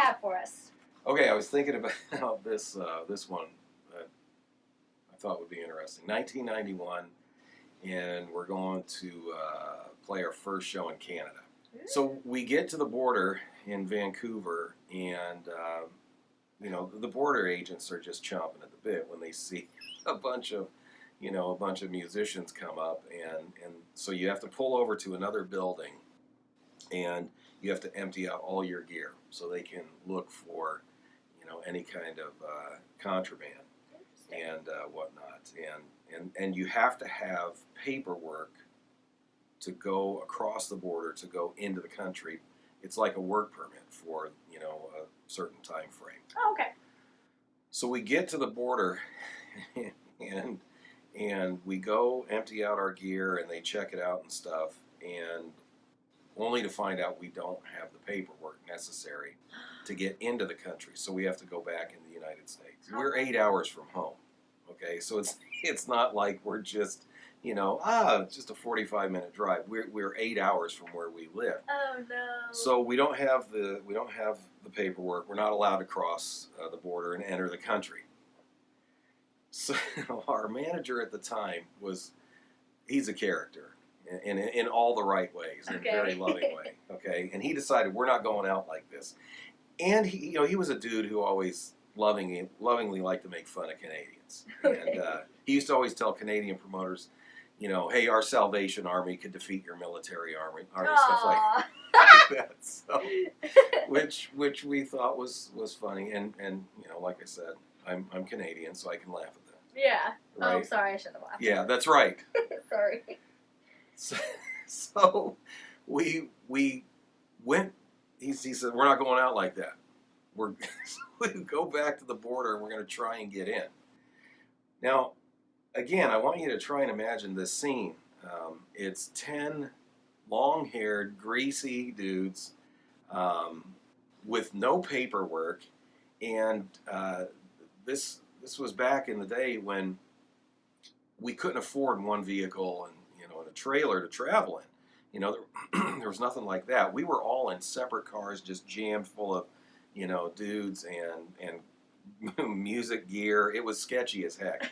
have for us? Okay, I was thinking about this one that I thought would be interesting. 1991, and we're going to play our first show in Canada. So we get to the border in Vancouver, and the border agents are just chomping at the bit when they see a bunch of musicians come up, and so you have to pull over to another building, and you have to empty out all your gear so they can look for any kind of contraband and whatnot, and you have to have paperwork to go across the border to go into the country. It's like a work permit for a certain time frame. Oh, okay. So we get to the border, and we go empty out our gear, and they check it out and stuff, and only to find out we don't have the paperwork necessary to get into the country. So we have to go back in the United States. We're 8 hours from home. Okay, so it's not like we're just it's just a 45-minute drive. We're 8 hours from where we live. Oh no. So we don't have the paperwork. We're not allowed to cross the border and enter the country. So our manager at the time he's a character in all the right ways, in a very loving way. Okay, and he decided we're not going out like this. And he was a dude who always lovingly liked to make fun of Canadians. Okay. And he used to always tell Canadian promoters, hey, our Salvation Army could defeat your military army, stuff like that. So, which we thought was funny, and like I said, I'm Canadian, so I can laugh at that. Yeah. Right? Oh, sorry, I shouldn't have laughed. Yeah, that's right. Sorry. So we went. He said, we're not going out like that. We go back to the border, and we're going to try and get in. Now, again, I want you to try and imagine this scene. It's 10 long-haired, greasy dudes with no paperwork, and this was back in the day when we couldn't afford one vehicle and a trailer to travel in. There was nothing like that. We were all in separate cars, just jammed full of dudes and music gear. It was sketchy as heck.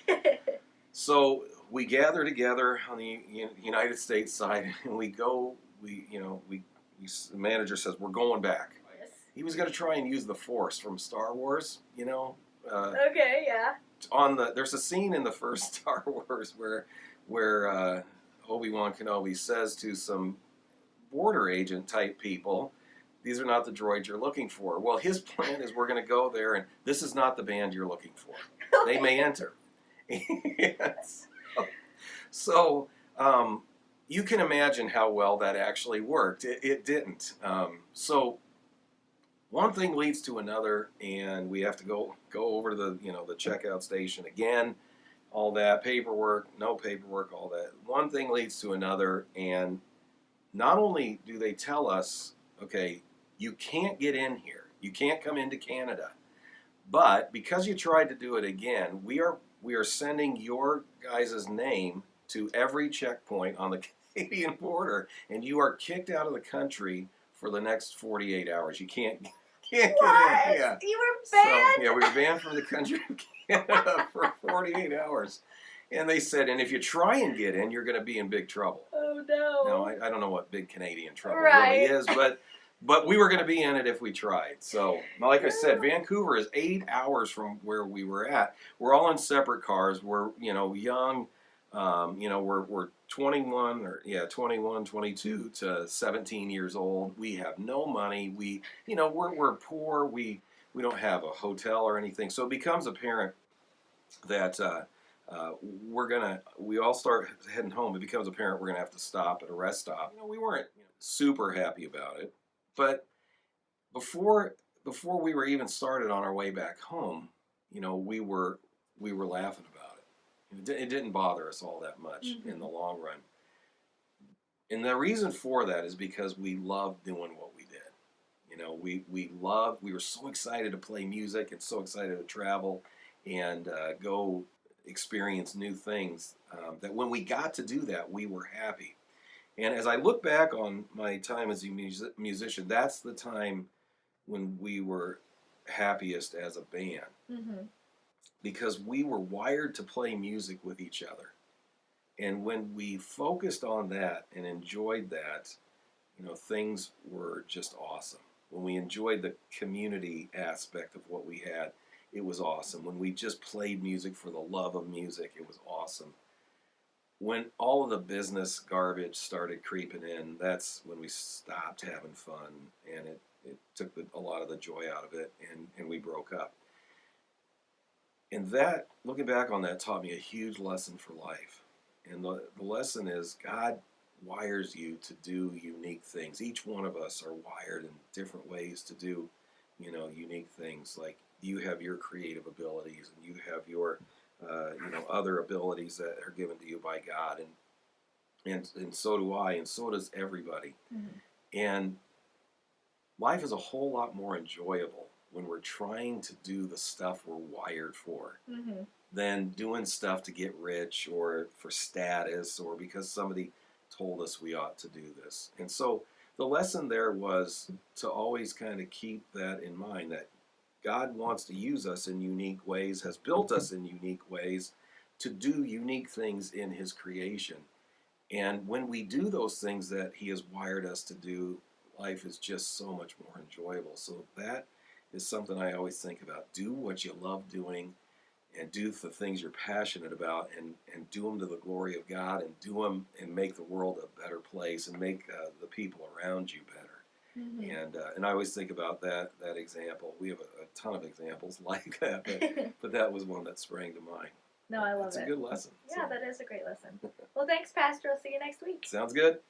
So we gather together on the United States side, and the manager says, we're going back. Yes. He was going to try and use the Force from Star Wars, Okay, yeah. There's a scene in the first Star Wars where Obi-Wan Kenobi says to some border agent type people, these are not the droids you're looking for. Well, his plan is we're going to go there, and this is not the band you're looking for. They may enter. Yes. So you can imagine how well that actually worked. It didn't. So one thing leads to another, and we have to go over to the checkout station again. All that paperwork, no paperwork, all that. One thing leads to another, and not only do they tell us, okay, you can't get in here, you can't come into Canada, but because you tried to do it again, we are sending your guys' name to every checkpoint on the Canadian border, and you are kicked out of the country for the next 48 hours. You can't get in. Yeah. You were banned? So, yeah, we were banned from the country of Canada for 48 hours. And they said, and if you try and get in, you're going to be in big trouble. Oh, no. Now, I don't know what big Canadian trouble really is, but we were going to be in it if we tried. So, like I said, Vancouver is 8 hours from where we were at. We're all in separate cars. We're, young. We're 21, 22 to 17 years old. We have no money. We're poor. We don't have a hotel or anything. So it becomes apparent that we all start heading home. It becomes apparent we're going to have to stop at a rest stop. We weren't super happy about it, but before we were even started on our way back home, we were laughing about it. It didn't bother us all that much in the long run. And the reason for that is because we loved doing what we did. We were so excited to play music and so excited to travel and go experience new things that when we got to do that, we were happy. And as I look back on my time as a musician, that's the time when we were happiest as a band Mhm. because we were wired to play music with each other. And when we focused on that and enjoyed that, things were just awesome. When we enjoyed the community aspect of what we had, it was awesome. When we just played music for the love of music, it was awesome. When all of the business garbage started creeping in, that's when we stopped having fun, and it took a lot of the joy out of it, and we broke up. And that, looking back on that, taught me a huge lesson for life. And the lesson is God wires you to do unique things. Each one of us are wired in different ways to do, unique things. Like you have your creative abilities, and you have your, other abilities that are given to you by God, and so do I, and so does everybody. Mhm. And life is a whole lot more enjoyable when we're trying to do the stuff we're wired for Mhm. than doing stuff to get rich or for status or because somebody told us we ought to do this. And so the lesson there was to always kind of keep that in mind, that God wants to use us in unique ways, has built us in unique ways to do unique things in his creation. And when we do those things that he has wired us to do, life is just so much more enjoyable. So that is something I always think about. Do what you love doing, and do the things you're passionate about, and do them to the glory of God, and do them and make the world a better place, and make the people around you better. Mhm. And I always think about that example. We have a ton of examples like that, but that was one that sprang to mind. No, I love It's it. a good lesson. Yeah, So. that is a great lesson. Well, thanks, Pastor. I'll see you next week. Sounds good.